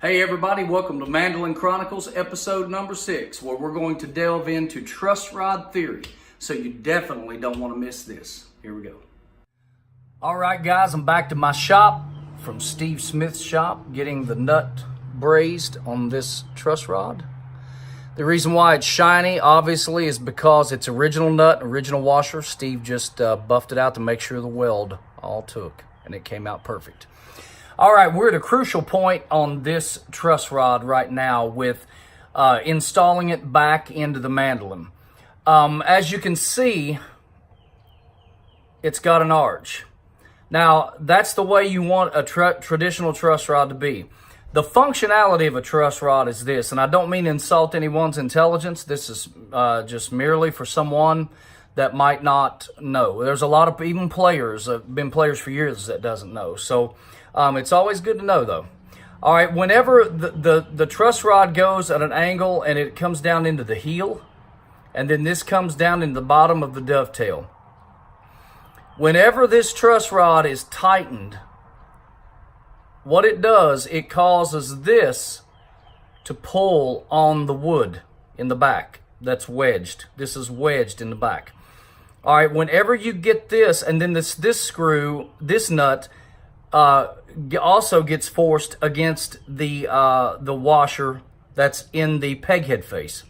Hey everybody, welcome to Mandolin Chronicles episode number 6, where we're going to delve into truss rod theory. So you definitely don't want to miss this. Here we go. All right guys, I'm back to my shop from Steve Smith's shop, getting the nut brazed on this truss rod. The reason why it's shiny, obviously, is because it's original nut, original washer. Steve just buffed it out to make sure the weld all took, and it came out perfect. All right, we're at a crucial point on this truss rod right now with installing it back into the mandolin. As you can see, it's got an arch. Now, that's the way you want a traditional truss rod to be. The functionality of a truss rod is this, and I don't mean to insult anyone's intelligence. This is just merely for someone that might not know. There's a lot of even players, been players for years, that doesn't know. So it's always good to know, though. All right, whenever the truss rod goes at an angle and it comes down into the heel, and then this comes down in the bottom of the dovetail. Whenever this truss rod is tightened, what it does, it causes this to pull on the wood in the back that's wedged. This is wedged in the back. All right, whenever you get this, and then this screw, this nut, also gets forced against the washer that's in the peg head face.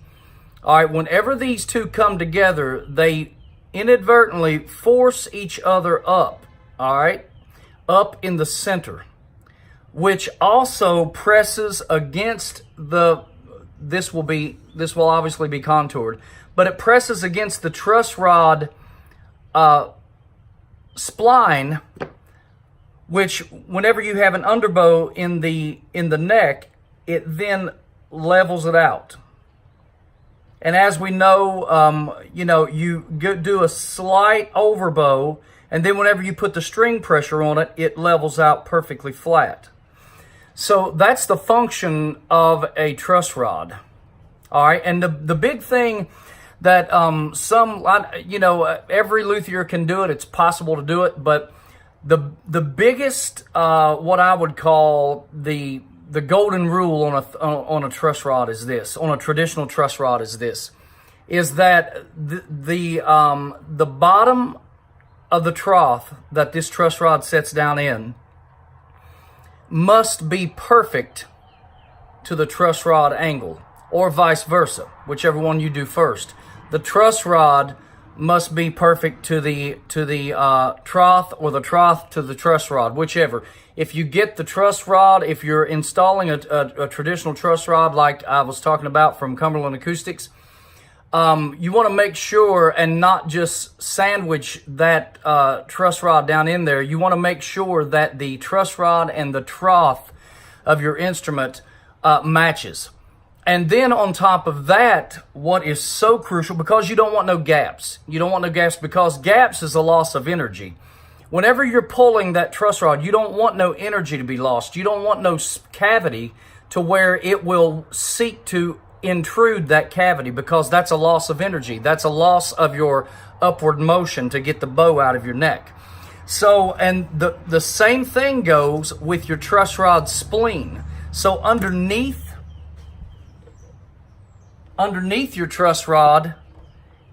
All right, whenever these two come together, they inadvertently force each other up, all right, up in the center, which also presses against this will obviously be contoured, but it presses against the truss rod spline, which whenever you have an underbow in the neck, it then levels it out. And as we know, you do a slight overbow, and then whenever you put the string pressure on it, it levels out perfectly flat. So that's the function of a truss rod. All right, and the big thing that every luthier can do it. It's possible to do it, but the biggest what I would call the golden rule on a truss rod is this. On a traditional truss rod is this: is that the bottom of the trough that this truss rod sets down in must be perfect to the truss rod angle, or vice versa, whichever one you do first. The truss rod must be perfect to the trough, or the trough to the truss rod, whichever. If you get the truss rod, if you're installing a traditional truss rod like I was talking about from Cumberland Acoustics, you want to make sure and not just sandwich that truss rod down in there. You want to make sure that the truss rod and the trough of your instrument matches. And then on top of that, what is so crucial, because you don't want no gaps. You don't want no gaps, because gaps is a loss of energy. Whenever you're pulling that truss rod, you don't want no energy to be lost. You don't want no cavity to where it will seek to intrude that cavity, because that's a loss of energy. That's a loss of your upward motion to get the bow out of your neck. So, and the same thing goes with your truss rod spleen. So underneath your truss rod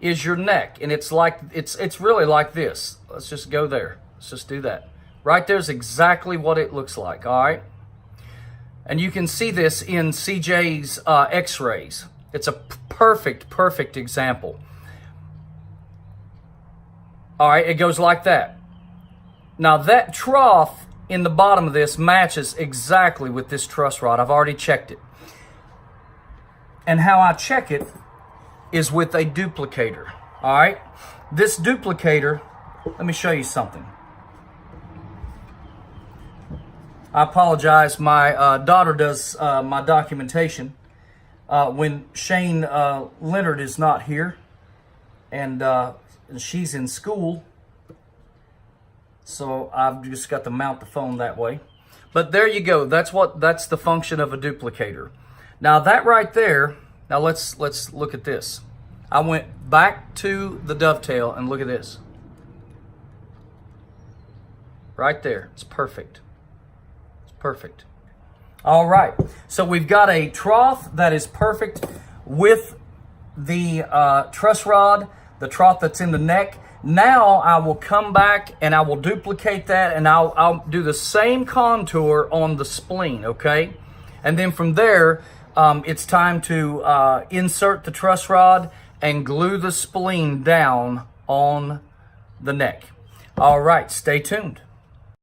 is your neck, and it's really like this. Let's just go there. Let's just do that. Right there's exactly what it looks like, all right? And you can see this in CJ's x-rays. It's a perfect example. All right, it goes like that. Now that trough in the bottom of this matches exactly with this truss rod. I've already checked it. And how I check it is with a duplicator, all right? This duplicator, let me show you something. I apologize, my daughter does my documentation when Shane Leonard is not here, and she's in school, so I've just got to mount the phone that way. But there you go, that's the function of a duplicator. Now that right there, now let's look at this. I went back to the dovetail and look at this. Right there, it's perfect. It's perfect. All right, so we've got a trough that is perfect with the truss rod, the trough that's in the neck. Now I will come back and I will duplicate that, and I'll do the same contour on the spleen, okay? And then from there, it's time to insert the truss rod and glue the spleen down on the neck. All right, stay tuned.